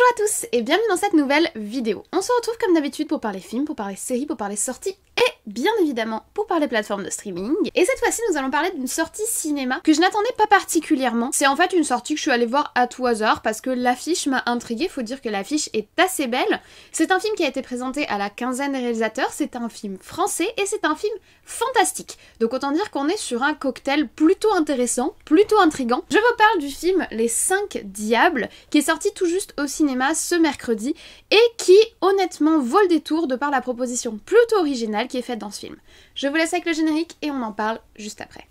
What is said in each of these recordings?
Bonjour à tous et bienvenue dans cette nouvelle vidéo. On se retrouve comme d'habitude pour parler films, pour parler séries, pour parler sorties et bien évidemment pour parler plateformes de streaming. Et cette fois-ci nous allons parler d'une sortie cinéma que je n'attendais pas particulièrement. C'est en fait une sortie que je suis allée voir à tout hasard parce que l'affiche m'a intriguée, faut dire que l'affiche est assez belle. C'est un film qui a été présenté à la quinzaine des réalisateurs, c'est un film français et c'est un film fantastique. Donc autant dire qu'on est sur un cocktail plutôt intéressant, plutôt intriguant. Je vous parle du film Les 5 Diables qui est sorti tout juste au cinéma ce mercredi et qui honnêtement vaut le détour de par la proposition plutôt originale qui est faite dans ce film. Je vous laisse avec le générique et on en parle juste après.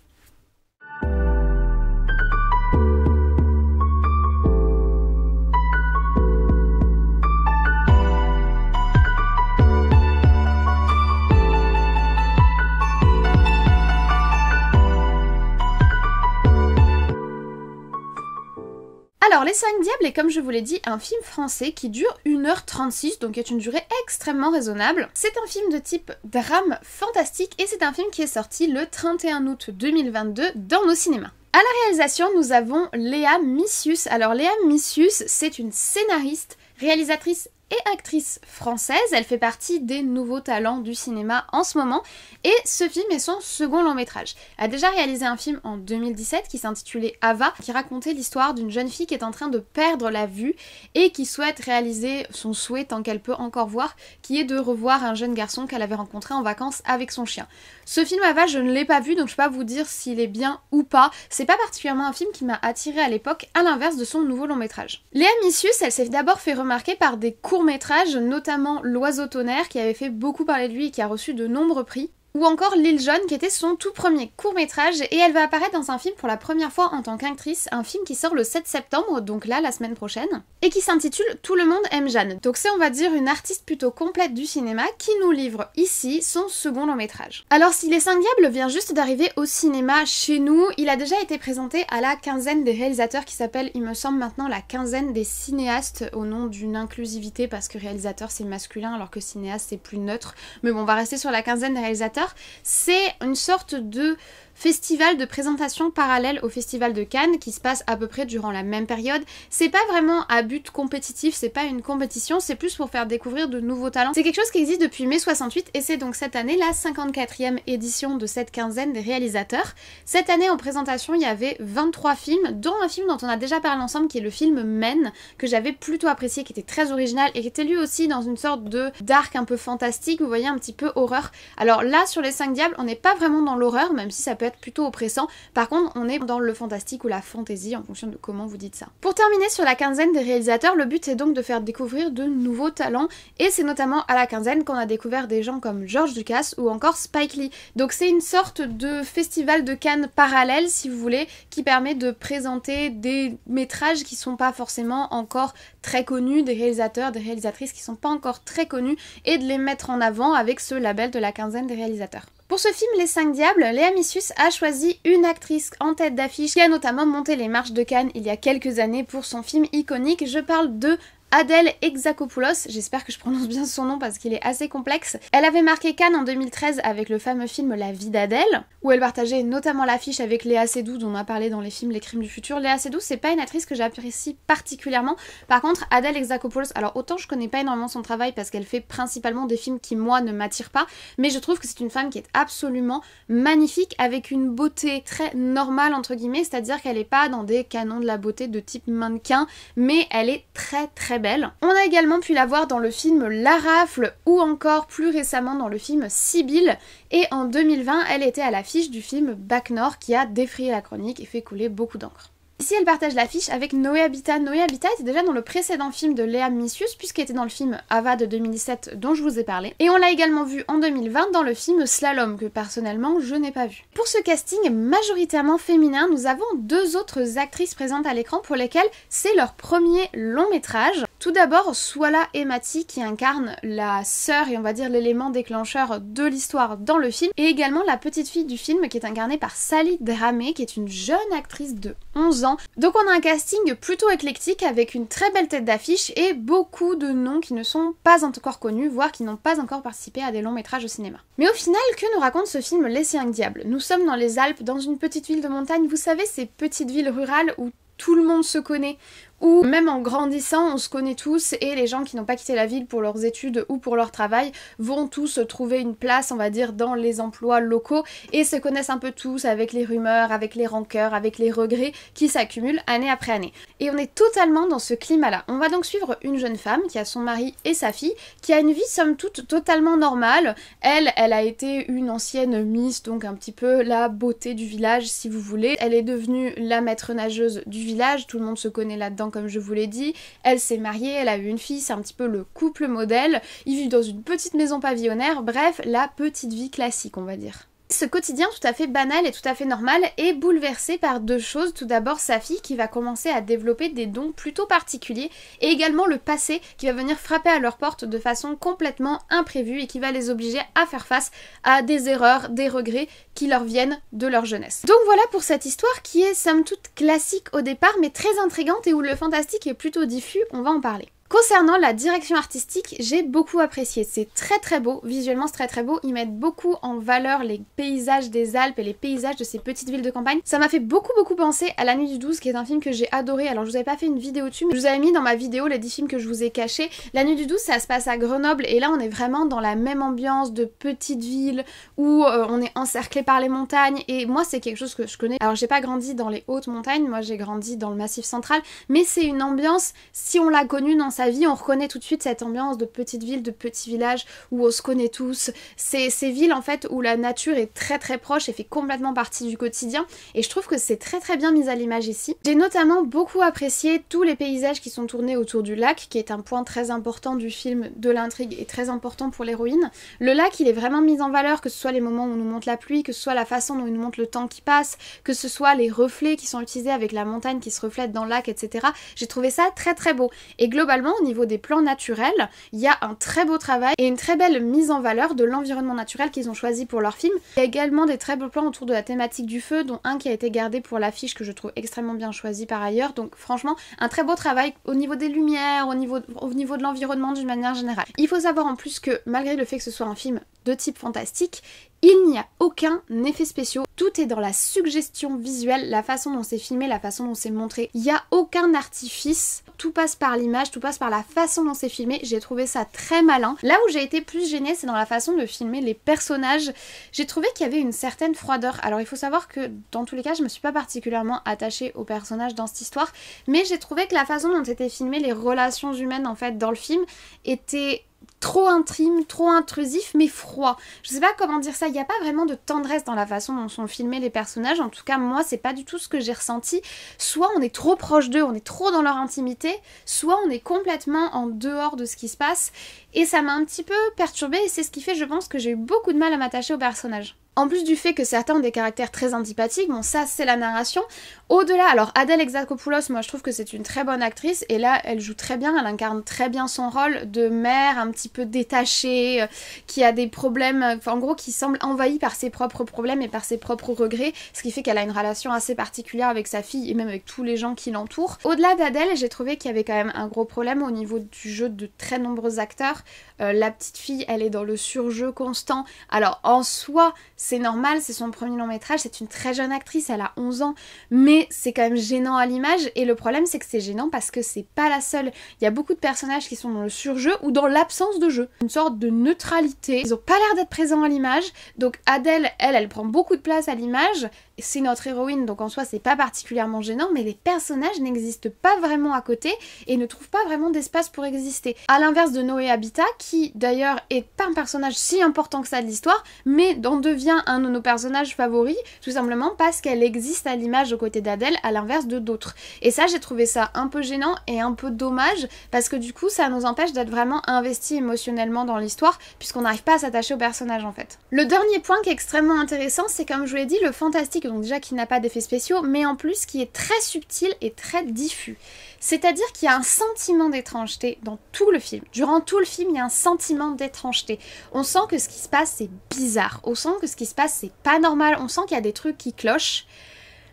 Alors, Les 5 Diables est, comme je vous l'ai dit, un film français qui dure 1h36, donc est une durée extrêmement raisonnable. C'est un film de type drame fantastique et c'est un film qui est sorti le 31 août 2022 dans nos cinémas. À la réalisation, nous avons Léa Missius. Alors, Léa Missius, c'est une scénariste, réalisatrice et actrice française, elle fait partie des nouveaux talents du cinéma en ce moment, et ce film est son second long métrage. Elle a déjà réalisé un film en 2017 qui s'intitulait Ava, qui racontait l'histoire d'une jeune fille qui est en train de perdre la vue et qui souhaite réaliser son souhait tant qu'elle peut encore voir, qui est de revoir un jeune garçon qu'elle avait rencontré en vacances avec son chien. Ce film Ava, je ne l'ai pas vu, donc je peux pas vous dire s'il est bien ou pas. C'est pas particulièrement un film qui m'a attirée à l'époque, à l'inverse de son nouveau long métrage. Léa Missius, elle s'est d'abord fait remarquer par des courts-métrages, notamment L'Oiseau Tonnerre, qui avait fait beaucoup parler de lui et qui a reçu de nombreux prix, ou encore L'Île Jaune, qui était son tout premier court-métrage, et elle va apparaître dans un film pour la première fois en tant qu'actrice, un film qui sort le 7 septembre, donc là, la semaine prochaine, et qui s'intitule Tout le monde aime Jeanne. Donc c'est, on va dire, une artiste plutôt complète du cinéma qui nous livre ici son second long-métrage. Alors si Les 5 Diables vient juste d'arriver au cinéma chez nous, il a déjà été présenté à la quinzaine des réalisateurs qui s'appelle, il me semble maintenant, la quinzaine des cinéastes, au nom d'une inclusivité, parce que réalisateur c'est masculin alors que cinéaste c'est plus neutre, mais bon, on va rester sur la quinzaine des réalisateurs. C'est une sorte de festival de présentation parallèle au festival de Cannes qui se passe à peu près durant la même période. C'est pas vraiment à but compétitif, c'est pas une compétition, c'est plus pour faire découvrir de nouveaux talents. C'est quelque chose qui existe depuis mai 68 et c'est donc cette année la 54e édition de cette quinzaine des réalisateurs. Cette année en présentation il y avait 23 films, dont un film dont on a déjà parlé ensemble qui est le film Men, que j'avais plutôt apprécié, qui était très original et qui était lui aussi dans une sorte de dark un peu fantastique, vous voyez, un petit peu horreur. Alors là sur Les 5 Diables on n'est pas vraiment dans l'horreur, même si ça peut être plutôt oppressant. Par contre, on est dans le fantastique ou la fantasy en fonction de comment vous dites ça. Pour terminer sur la quinzaine des réalisateurs, le but est donc de faire découvrir de nouveaux talents et c'est notamment à la quinzaine qu'on a découvert des gens comme George Lucas ou encore Spike Lee. Donc c'est une sorte de festival de Cannes parallèle, si vous voulez, qui permet de présenter des métrages qui sont pas forcément encore très connus, des réalisateurs, des réalisatrices qui sont pas encore très connus et de les mettre en avant avec ce label de la quinzaine des réalisateurs. Pour ce film Les 5 Diables, Léa Missius a choisi une actrice en tête d'affiche qui a notamment monté les marches de Cannes il y a quelques années pour son film iconique. Je parle de Adèle Exarchopoulos, j'espère que je prononce bien son nom parce qu'il est assez complexe. Elle avait marqué Cannes en 2013 avec le fameux film La vie d'Adèle, où elle partageait notamment l'affiche avec Léa Seydoux dont on a parlé dans les films Les Crimes du futur. Léa Seydoux, c'est pas une actrice que j'apprécie particulièrement. Par contre, Adèle Exarchopoulos, alors autant je connais pas énormément son travail parce qu'elle fait principalement des films qui moi ne m'attirent pas, mais je trouve que c'est une femme qui est absolument magnifique avec une beauté très normale entre guillemets, c'est-à-dire qu'elle est pas dans des canons de la beauté de type mannequin, mais elle est très belle. On a également pu la voir dans le film La Rafle ou encore plus récemment dans le film Sibylle et en 2020 elle était à l'affiche du film Bac Nord qui a défrayé la chronique et fait couler beaucoup d'encre. Ici, elle partage l'affiche avec Noé Habitat. Noé Habitat était déjà dans le précédent film de Léa Missius, puisqu'elle était dans le film Ava de 2017 dont je vous ai parlé. Et on l'a également vu en 2020 dans le film Slalom, que personnellement je n'ai pas vu. Pour ce casting majoritairement féminin, nous avons deux autres actrices présentes à l'écran pour lesquelles c'est leur premier long métrage. Tout d'abord, Swala Emati qui incarne la sœur et on va dire l'élément déclencheur de l'histoire dans le film, et également la petite fille du film qui est incarnée par Sally Dramé, qui est une jeune actrice de 11 ans. Donc on a un casting plutôt éclectique avec une très belle tête d'affiche et beaucoup de noms qui ne sont pas encore connus, voire qui n'ont pas encore participé à des longs métrages au cinéma. Mais au final, que nous raconte ce film Les 5 Diables? Nous sommes dans les Alpes, dans une petite ville de montagne, vous savez, ces petites villes rurales où tout le monde se connaît, où même en grandissant on se connaît tous et les gens qui n'ont pas quitté la ville pour leurs études ou pour leur travail vont tous trouver une place, on va dire, dans les emplois locaux et se connaissent un peu tous avec les rumeurs, avec les rancœurs, avec les regrets qui s'accumulent année après année. Et on est totalement dans ce climat-là. On va donc suivre une jeune femme qui a son mari et sa fille, qui a une vie somme toute totalement normale. Elle a été une ancienne Miss, donc un petit peu la beauté du village si vous voulez. Elle est devenue la maître nageuse du village, tout le monde se connaît là-dedans comme je vous l'ai dit. Elle s'est mariée, elle a eu une fille, c'est un petit peu le couple modèle. Ils vivent dans une petite maison pavillonnaire, bref, la petite vie classique on va dire. Ce quotidien tout à fait banal et tout à fait normal est bouleversé par deux choses. Tout d'abord sa fille qui va commencer à développer des dons plutôt particuliers et également le passé qui va venir frapper à leur porte de façon complètement imprévue et qui va les obliger à faire face à des erreurs, des regrets qui leur viennent de leur jeunesse. Donc voilà pour cette histoire qui est somme toute classique au départ mais très intrigante et où le fantastique est plutôt diffus, on va en parler. Concernant la direction artistique, j'ai beaucoup apprécié, c'est très beau, visuellement c'est très beau, ils mettent beaucoup en valeur les paysages des Alpes et les paysages de ces petites villes de campagne. Ça m'a fait beaucoup penser à La Nuit du 12 qui est un film que j'ai adoré, alors je vous avais pas fait une vidéo dessus, mais je vous avais mis dans ma vidéo les 10 films que je vous ai cachés. La Nuit du 12 ça se passe à Grenoble et là on est vraiment dans la même ambiance de petite ville où on est encerclé par les montagnes et moi c'est quelque chose que je connais. Alors j'ai pas grandi dans les hautes montagnes, moi j'ai grandi dans le Massif central, mais c'est une ambiance, si on l'a connue dans sa vie, on reconnaît tout de suite cette ambiance de petite ville, de petit village où on se connaît tous. Ces villes en fait où la nature est très proche et fait complètement partie du quotidien et je trouve que c'est très bien mis à l'image ici. J'ai notamment beaucoup apprécié tous les paysages qui sont tournés autour du lac qui est un point très important du film, de l'intrigue et très important pour l'héroïne. Le lac il est vraiment mis en valeur, que ce soit les moments où on nous montre la pluie, que ce soit la façon dont il nous montre le temps qui passe, que ce soit les reflets qui sont utilisés avec la montagne qui se reflète dans le lac, etc. J'ai trouvé ça très beau et globalement au niveau des plans naturels, il y a un très beau travail et une très belle mise en valeur de l'environnement naturel qu'ils ont choisi pour leur film. Il y a également des très beaux plans autour de la thématique du feu, dont un qui a été gardé pour l'affiche que je trouve extrêmement bien choisi par ailleurs. Donc franchement, un très beau travail au niveau des lumières, au niveau de l'environnement d'une manière générale. Il faut savoir en plus que malgré le fait que ce soit un film de type fantastique, il n'y a aucun effet spécial. Tout est dans la suggestion visuelle, la façon dont c'est filmé, la façon dont c'est montré. Il n'y a aucun artifice. Tout passe par l'image, tout passe par la façon dont c'est filmé. J'ai trouvé ça très malin. Là où j'ai été plus gênée, c'est dans la façon de filmer les personnages. J'ai trouvé qu'il y avait une certaine froideur. Alors il faut savoir que dans tous les cas, je me suis pas particulièrement attachée aux personnages dans cette histoire, mais j'ai trouvé que la façon dont étaient filmées les relations humaines en fait dans le film était trop intime, trop intrusif, mais froid. Je sais pas comment dire ça, il n'y a pas vraiment de tendresse dans la façon dont sont filmés les personnages, en tout cas moi c'est pas du tout ce que j'ai ressenti. Soit on est trop proche d'eux, on est trop dans leur intimité, soit on est complètement en dehors de ce qui se passe, et ça m'a un petit peu perturbée et c'est ce qui fait je pense que j'ai eu beaucoup de mal à m'attacher aux personnages. En plus du fait que certains ont des caractères très antipathiques, bon ça c'est la narration. Au-delà, alors Adèle Exarchopoulos, moi je trouve que c'est une très bonne actrice et là elle joue très bien, elle incarne très bien son rôle de mère un petit peu détachée, qui a des problèmes, enfin, en gros qui semble envahie par ses propres problèmes et par ses propres regrets, ce qui fait qu'elle a une relation assez particulière avec sa fille et même avec tous les gens qui l'entourent. Au-delà d'Adèle, j'ai trouvé qu'il y avait quand même un gros problème au niveau du jeu de très nombreux acteurs. La petite fille, elle est dans le surjeu constant. Alors en soi, c'est normal, c'est son premier long métrage, c'est une très jeune actrice, elle a 11 ans, mais c'est quand même gênant à l'image et le problème c'est que c'est gênant parce que c'est pas la seule. Il y a beaucoup de personnages qui sont dans le surjeu ou dans l'absence de jeu, une sorte de neutralité. Ils ont pas l'air d'être présents à l'image, donc Adèle, elle prend beaucoup de place à l'image, c'est notre héroïne donc en soi c'est pas particulièrement gênant, mais les personnages n'existent pas vraiment à côté et ne trouvent pas vraiment d'espace pour exister. À l'inverse de Noé Habitat qui d'ailleurs est pas un personnage si important que ça de l'histoire, mais en devient un de nos personnages favoris, tout simplement parce qu'elle existe à l'image aux côtés d'Adèle, à l'inverse de d'autres. Et ça, j'ai trouvé ça un peu gênant et un peu dommage, parce que du coup, ça nous empêche d'être vraiment investis émotionnellement dans l'histoire, puisqu'on n'arrive pas à s'attacher au personnage en fait. Le dernier point qui est extrêmement intéressant, c'est comme je vous l'ai dit, le fantastique, donc déjà qui n'a pas d'effets spéciaux, mais en plus qui est très subtil et très diffus. C'est-à-dire qu'il y a un sentiment d'étrangeté dans tout le film. Durant tout le film, il y a un sentiment d'étrangeté. On sent que ce qui se passe, c'est bizarre. On sent que ce qui se passe, c'est pas normal. On sent qu'il y a des trucs qui clochent.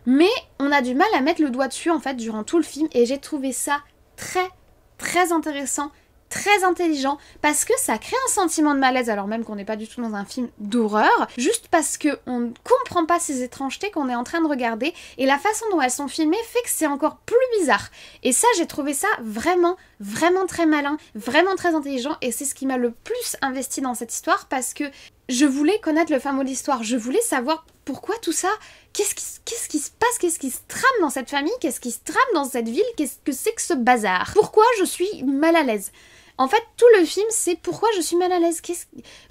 Mais on a du mal à mettre le doigt dessus, en fait, durant tout le film. Et j'ai trouvé ça très intéressant très intelligent, parce que ça crée un sentiment de malaise alors même qu'on n'est pas du tout dans un film d'horreur, juste parce qu'on ne comprend pas ces étrangetés qu'on est en train de regarder, et la façon dont elles sont filmées fait que c'est encore plus bizarre. Et ça, j'ai trouvé ça vraiment très malin, vraiment très intelligent, et c'est ce qui m'a le plus investi dans cette histoire, parce que je voulais connaître le fin mot de l'histoire, je voulais savoir pourquoi tout ça, qu'est-ce qui se passe, qu'est-ce qui se trame dans cette famille, qu'est-ce qui se trame dans cette ville, qu'est-ce que c'est que ce bazar, pourquoi je suis mal à l'aise. En fait, tout le film, c'est pourquoi je suis mal à l'aise.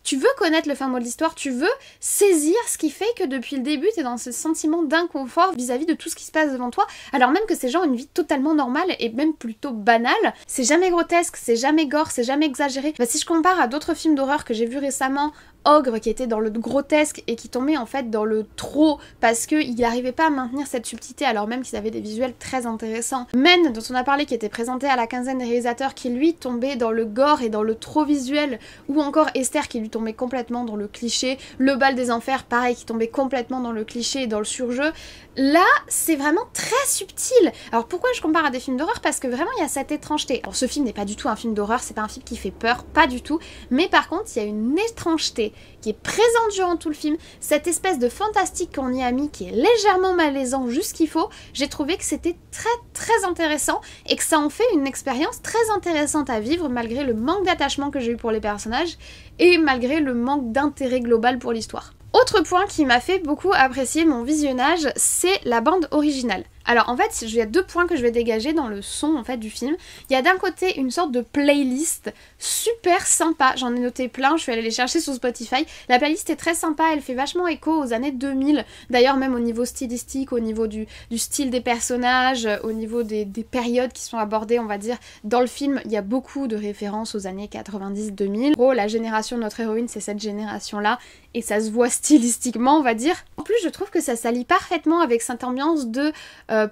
Tu veux connaître le fin mot de l'histoire, tu veux saisir ce qui fait que depuis le début, t'es dans ce sentiment d'inconfort vis-à-vis de tout ce qui se passe devant toi, alors même que ces gens ont une vie totalement normale et même plutôt banale. C'est jamais grotesque, c'est jamais gore, c'est jamais exagéré. Si je compare à d'autres films d'horreur que j'ai vus récemment, Ogre qui était dans le grotesque et qui tombait en fait dans le trop parce qu'il n'arrivait pas à maintenir cette subtilité alors même qu'ils avaient des visuels très intéressants. Men dont on a parlé qui était présenté à la quinzaine des réalisateurs qui lui tombait dans le gore et dans le trop visuel, ou encore Esther qui lui tombait complètement dans le cliché, Le bal des enfers pareil qui tombait complètement dans le cliché et dans le surjeu. Là c'est vraiment très subtil. Alors pourquoi je compare à des films d'horreur? Parce que vraiment il y a cette étrangeté. Alors ce film n'est pas du tout un film d'horreur, c'est pas un film qui fait peur, pas du tout, mais par contre il y a une étrangeté qui est présente durant tout le film, cette espèce de fantastique qu'on y a mis qui est légèrement malaisant juste ce qu'il faut. J'ai trouvé que c'était très intéressant et que ça en fait une expérience très intéressante à vivre malgré le manque d'attachement que j'ai eu pour les personnages et malgré le manque d'intérêt global pour l'histoire. Autre point qui m'a fait beaucoup apprécier mon visionnage, c'est la bande originale. Alors en fait, il y a deux points que je vais dégager dans le son en fait du film. Il y a d'un côté une sorte de playlist super sympa, j'en ai noté plein, je suis allée les chercher sur Spotify. La playlist est très sympa, elle fait vachement écho aux années 2000, d'ailleurs même au niveau stylistique, au niveau du style des personnages, au niveau des périodes qui sont abordées, on va dire. Dans le film, il y a beaucoup de références aux années 90-2000. En gros, la génération de notre héroïne, c'est cette génération-là, et ça se voit stylistiquement, on va dire. En plus, je trouve que ça s'allie parfaitement avec cette ambiance de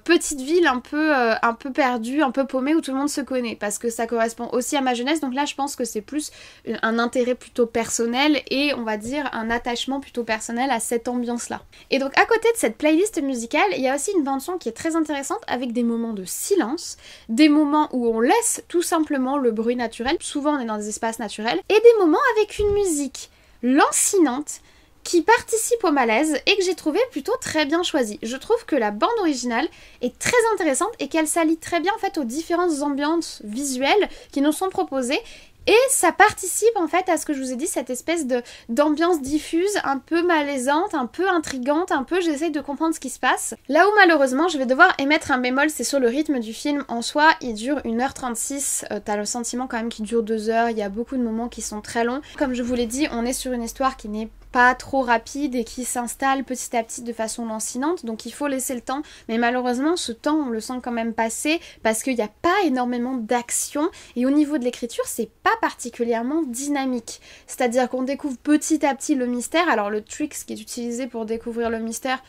petite ville un peu perdue, un peu paumée où tout le monde se connaît, parce que ça correspond aussi à ma jeunesse, donc là je pense que c'est plus un intérêt plutôt personnel et on va dire un attachement plutôt personnel à cette ambiance là. Et donc à côté de cette playlist musicale, il y a aussi une bande son qui est très intéressante avec des moments de silence, des moments où on laisse tout simplement le bruit naturel, souvent on est dans des espaces naturels, et des moments avec une musique lancinante qui participe au malaise et que j'ai trouvé plutôt très bien choisi. Je trouve que la bande originale est très intéressante et qu'elle s'allie très bien en fait aux différentes ambiances visuelles qui nous sont proposées. Et ça participe en fait à ce que je vous ai dit, cette espèce d'ambiance diffuse, un peu malaisante, un peu intrigante, un peu j'essaye de comprendre ce qui se passe. Là où malheureusement je vais devoir émettre un bémol, c'est sur le rythme du film. En soi, il dure 1h36, t'as le sentiment quand même qu'il dure 2 heures, il y a beaucoup de moments qui sont très longs. Comme je vous l'ai dit, on est sur une histoire qui n'est pas trop rapide et qui s'installe petit à petit de façon lancinante, donc il faut laisser le temps, mais malheureusement ce temps on le sent quand même passer parce qu'il n'y a pas énormément d'action et au niveau de l'écriture c'est pas particulièrement dynamique, c'est-à-dire qu'on découvre petit à petit le mystère. Alors le trick qui est utilisé pour découvrir le mystère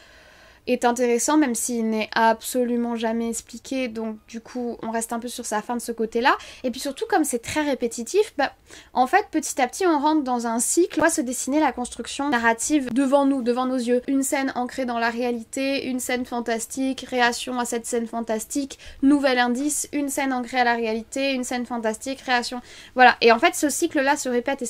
est intéressant même s'il n'est absolument jamais expliqué, donc du coup on reste un peu sur sa fin de ce côté-là. Et puis surtout comme c'est très répétitif, en fait petit à petit on rentre dans un cycle, on va se dessiner la construction narrative devant nous, devant nos yeux. Une scène ancrée dans la réalité, une scène fantastique, réaction à cette scène fantastique, nouvel indice, une scène ancrée à la réalité, une scène fantastique, réaction... Voilà, et en fait ce cycle-là se répète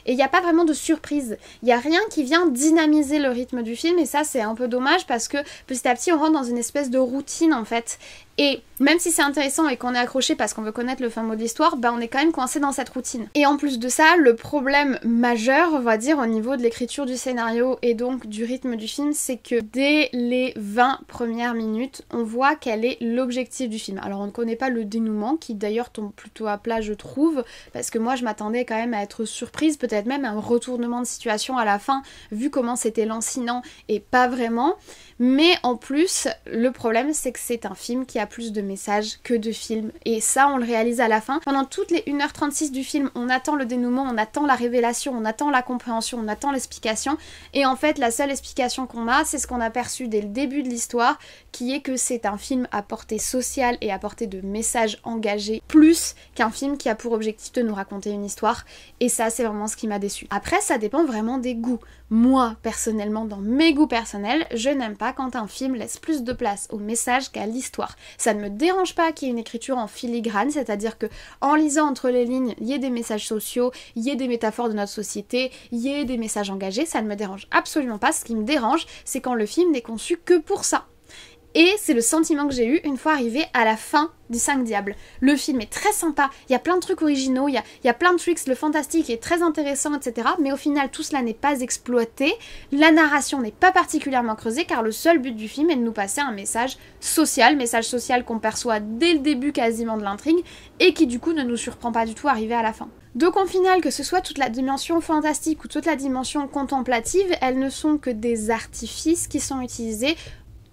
et il n'y a pas vraiment de surprise. Il n'y a rien qui vient dynamiser le rythme du film et ça c'est un peu dommage parce que petit à petit on rentre dans une espèce de routine en fait. Et même si c'est intéressant et qu'on est accroché parce qu'on veut connaître le fin mot de l'histoire, on est quand même coincé dans cette routine. Et en plus de ça, le problème majeur, on va dire, au niveau de l'écriture du scénario et donc du rythme du film, c'est que dès les 20 premières minutes, on voit quel est l'objectif du film. Alors on ne connaît pas le dénouement, qui d'ailleurs tombe plutôt à plat je trouve, parce que moi je m'attendais quand même à être surprise, peut-être même un retournement de situation à la fin, vu comment c'était lancinant et pas vraiment. Mais en plus, le problème c'est que c'est un film qui a plus de messages que de films et ça on le réalise à la fin. Pendant toutes les 1h36 du film, on attend le dénouement, on attend la révélation, on attend la compréhension, on attend l'explication et en fait la seule explication qu'on a, c'est ce qu'on a perçu dès le début de l'histoire, qui est que c'est un film à portée sociale et à portée de messages engagés, plus qu'un film qui a pour objectif de nous raconter une histoire, et ça c'est vraiment ce qui m'a déçu. Après ça dépend vraiment des goûts. Moi personnellement, dans mes goûts personnels, je n'aime j'aime pas quand un film laisse plus de place au message qu'à l'histoire. Ça ne me dérange pas qu'il y ait une écriture en filigrane, c'est-à-dire que en lisant entre les lignes, il y ait des messages sociaux, il y ait des métaphores de notre société, il y ait des messages engagés, ça ne me dérange absolument pas. Ce qui me dérange, c'est quand le film n'est conçu que pour ça. Et c'est le sentiment que j'ai eu une fois arrivé à la fin du 5 Diables. Le film est très sympa, il y a plein de trucs originaux, il y a plein de tricks, le fantastique est très intéressant, etc. Mais au final, tout cela n'est pas exploité, la narration n'est pas particulièrement creusée, car le seul but du film est de nous passer un message social qu'on perçoit dès le début quasiment de l'intrigue, et qui du coup ne nous surprend pas du tout arrivé à la fin. Donc au final, que ce soit toute la dimension fantastique ou toute la dimension contemplative, elles ne sont que des artifices qui sont utilisés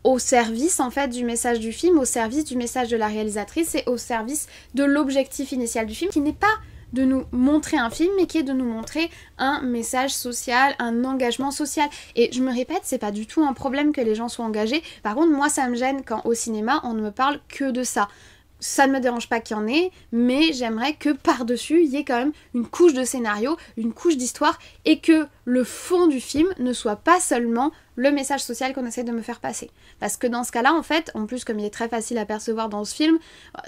au service en fait du message du film, au service du message de la réalisatrice et au service de l'objectif initial du film, qui n'est pas de nous montrer un film, mais qui est de nous montrer un message social, un engagement social. Et je me répète, c'est pas du tout un problème que les gens soient engagés. Par contre, moi ça me gêne quand au cinéma on ne me parle que de ça. Ça ne me dérange pas qu'il y en ait, mais j'aimerais que par-dessus, il y ait quand même une couche de scénario, une couche d'histoire, et que le fond du film ne soit pas seulement le message social qu'on essaie de me faire passer. Parce que dans ce cas-là, en fait, en plus, comme il est très facile à percevoir dans ce film,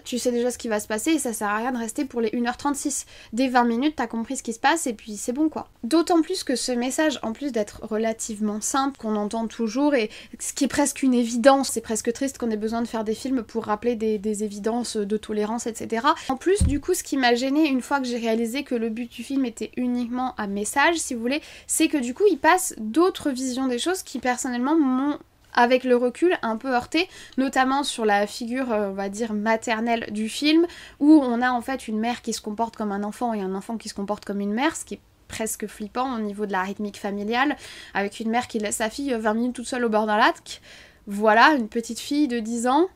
tu sais déjà ce qui va se passer et ça sert à rien de rester pour les 1h36. Dès 20 minutes, t'as compris ce qui se passe et puis c'est bon quoi. D'autant plus que ce message, en plus d'être relativement simple, qu'on entend toujours, et ce qui est presque une évidence, c'est presque triste qu'on ait besoin de faire des films pour rappeler des évidences de tolérance, etc. En plus, du coup, ce qui m'a gênée une fois que j'ai réalisé que le but du film était uniquement un message, si vous voulez, c'est que du coup, il passe d'autres visions des choses qui personnellement m'ont, avec le recul, un peu heurté, notamment sur la figure, on va dire, maternelle du film, où on a en fait une mère qui se comporte comme un enfant et un enfant qui se comporte comme une mère, ce qui est presque flippant au niveau de la rythmique familiale, avec une mère qui laisse sa fille 20 minutes toute seule au bord d'un lac. Voilà, une petite fille de 10 ans.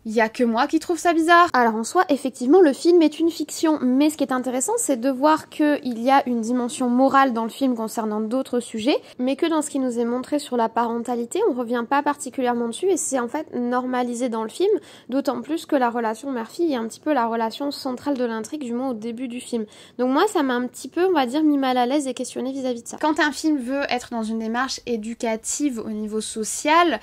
Il y a que moi qui trouve ça bizarre. Alors en soi, effectivement, le film est une fiction, mais ce qui est intéressant, c'est de voir qu'il y a une dimension morale dans le film concernant d'autres sujets, mais que dans ce qui nous est montré sur la parentalité, on revient pas particulièrement dessus, et c'est en fait normalisé dans le film, d'autant plus que la relation mère-fille est un petit peu la relation centrale de l'intrigue, du moins au début du film. Donc moi, ça m'a un petit peu, on va dire, mis mal à l'aise et questionné vis-à-vis de ça. Quand un film veut être dans une démarche éducative au niveau social,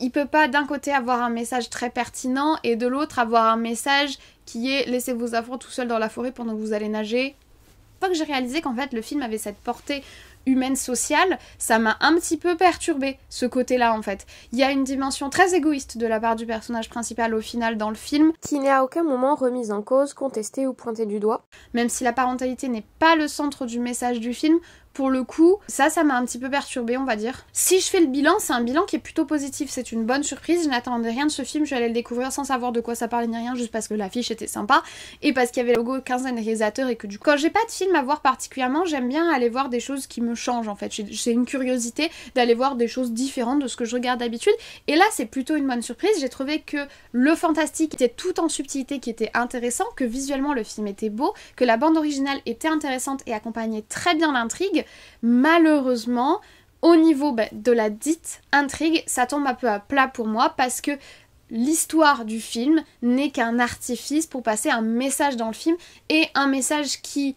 il peut pas d'un côté avoir un message très pertinent et de l'autre avoir un message qui est laissez vos enfants tout seuls dans la forêt pendant que vous allez nager. Une fois que j'ai réalisé qu'en fait le film avait cette portée humaine sociale, ça m'a un petit peu perturbée, ce côté-là en fait. Il y a une dimension très égoïste de la part du personnage principal au final dans le film, qui n'est à aucun moment remise en cause, contestée ou pointée du doigt. Même si la parentalité n'est pas le centre du message du film, pour le coup, ça m'a un petit peu perturbée, on va dire. Si je fais le bilan, c'est un bilan qui est plutôt positif, c'est une bonne surprise, je n'attendais rien de ce film, je suis allée le découvrir sans savoir de quoi ça parlait ni rien, juste parce que l'affiche était sympa, et parce qu'il y avait le logo 15 réalisateurs, et que du coup, quand j'ai pas de film à voir particulièrement, j'aime bien aller voir des choses qui me changent en fait. J'ai une curiosité d'aller voir des choses différentes de ce que je regarde d'habitude, et là c'est plutôt une bonne surprise. J'ai trouvé que le fantastique était tout en subtilité, qui était intéressant, que visuellement le film était beau, que la bande originale était intéressante et accompagnait très bien l'intrigue. Malheureusement, au niveau de la dite intrigue, ça tombe un peu à plat pour moi parce que l'histoire du film n'est qu'un artifice pour passer un message dans le film, et un message qui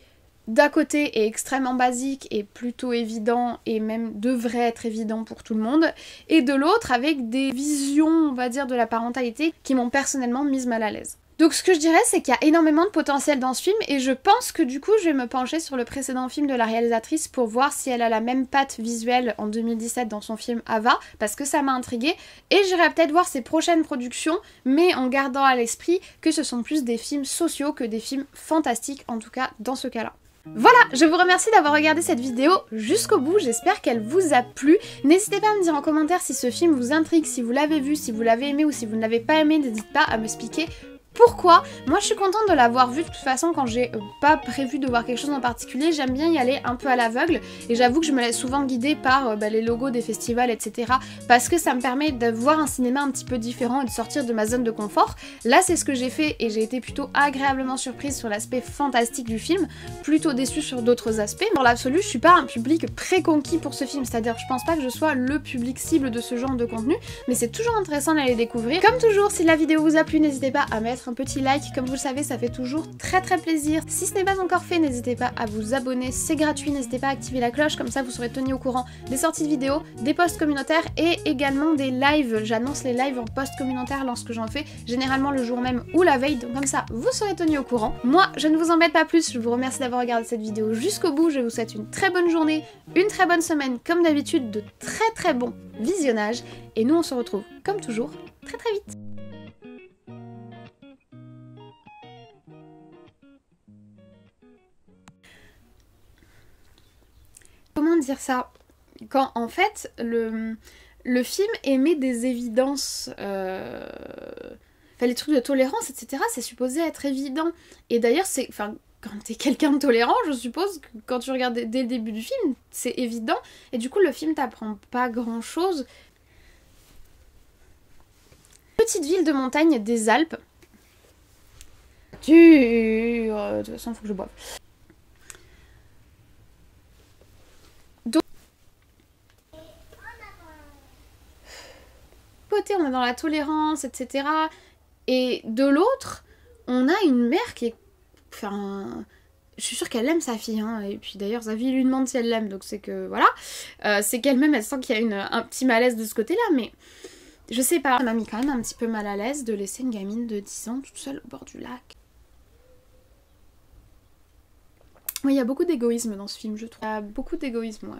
d'un côté est extrêmement basique et plutôt évident et même devrait être évident pour tout le monde, et de l'autre avec des visions, on va dire, de la parentalité qui m'ont personnellement mise mal à l'aise. Donc ce que je dirais, c'est qu'il y a énormément de potentiel dans ce film, et je pense que du coup je vais me pencher sur le précédent film de la réalisatrice pour voir si elle a la même patte visuelle en 2017 dans son film Ava, parce que ça m'a intriguée, et j'irai peut-être voir ses prochaines productions, mais en gardant à l'esprit que ce sont plus des films sociaux que des films fantastiques, en tout cas dans ce cas-là. Voilà, je vous remercie d'avoir regardé cette vidéo jusqu'au bout, j'espère qu'elle vous a plu. N'hésitez pas à me dire en commentaire si ce film vous intrigue, si vous l'avez vu, si vous l'avez aimé ou si vous ne l'avez pas aimé, n'hésitez pas à m'expliquer pourquoi. Moi je suis contente de l'avoir vu, de toute façon quand j'ai pas prévu de voir quelque chose en particulier, j'aime bien y aller un peu à l'aveugle, et j'avoue que je me laisse souvent guider par les logos des festivals, etc. parce que ça me permet de voir un cinéma un petit peu différent et de sortir de ma zone de confort. Là c'est ce que j'ai fait et j'ai été plutôt agréablement surprise sur l'aspect fantastique du film, plutôt déçue sur d'autres aspects. Dans l'absolu, je suis pas un public préconquis pour ce film, c'est-à-dire que je pense pas que je sois le public cible de ce genre de contenu, mais c'est toujours intéressant d'aller découvrir. Comme toujours, si la vidéo vous a plu, n'hésitez pas à mettre un petit like, comme vous le savez ça fait toujours très plaisir. Si ce n'est pas encore fait, n'hésitez pas à vous abonner, c'est gratuit, n'hésitez pas à activer la cloche, comme ça vous serez tenu au courant des sorties de vidéos, des posts communautaires et également des lives. J'annonce les lives en post communautaire lorsque j'en fais, généralement le jour même ou la veille, donc comme ça vous serez tenu au courant. Moi je ne vous embête pas plus, je vous remercie d'avoir regardé cette vidéo jusqu'au bout, je vous souhaite une très bonne journée, une très bonne semaine, comme d'habitude de très bons visionnages, et nous on se retrouve comme toujours très vite. Comment dire ça? Quand en fait le film émet des évidences, enfin les trucs de tolérance etc, c'est supposé être évident, et d'ailleurs c'est, enfin quand t'es quelqu'un de tolérant, je suppose que quand tu regardes dès le début du film, c'est évident, et du coup le film t'apprend pas grand chose. Petite ville de montagne des Alpes. De toute façon faut que je boive. Côté on est dans la tolérance etc, et de l'autre on a une mère qui est, enfin je suis sûre qu'elle aime sa fille hein. Et puis d'ailleurs sa fille lui demande si elle l'aime, donc c'est que voilà, c'est qu'elle-même elle sent qu'il y a un petit malaise de ce côté là, mais je sais pas, ça m'a mis quand même un petit peu mal à l'aise de laisser une gamine de 10 ans toute seule au bord du lac. Oui, il y a beaucoup d'égoïsme dans ce film, je trouve. Il y a beaucoup d'égoïsme, ouais.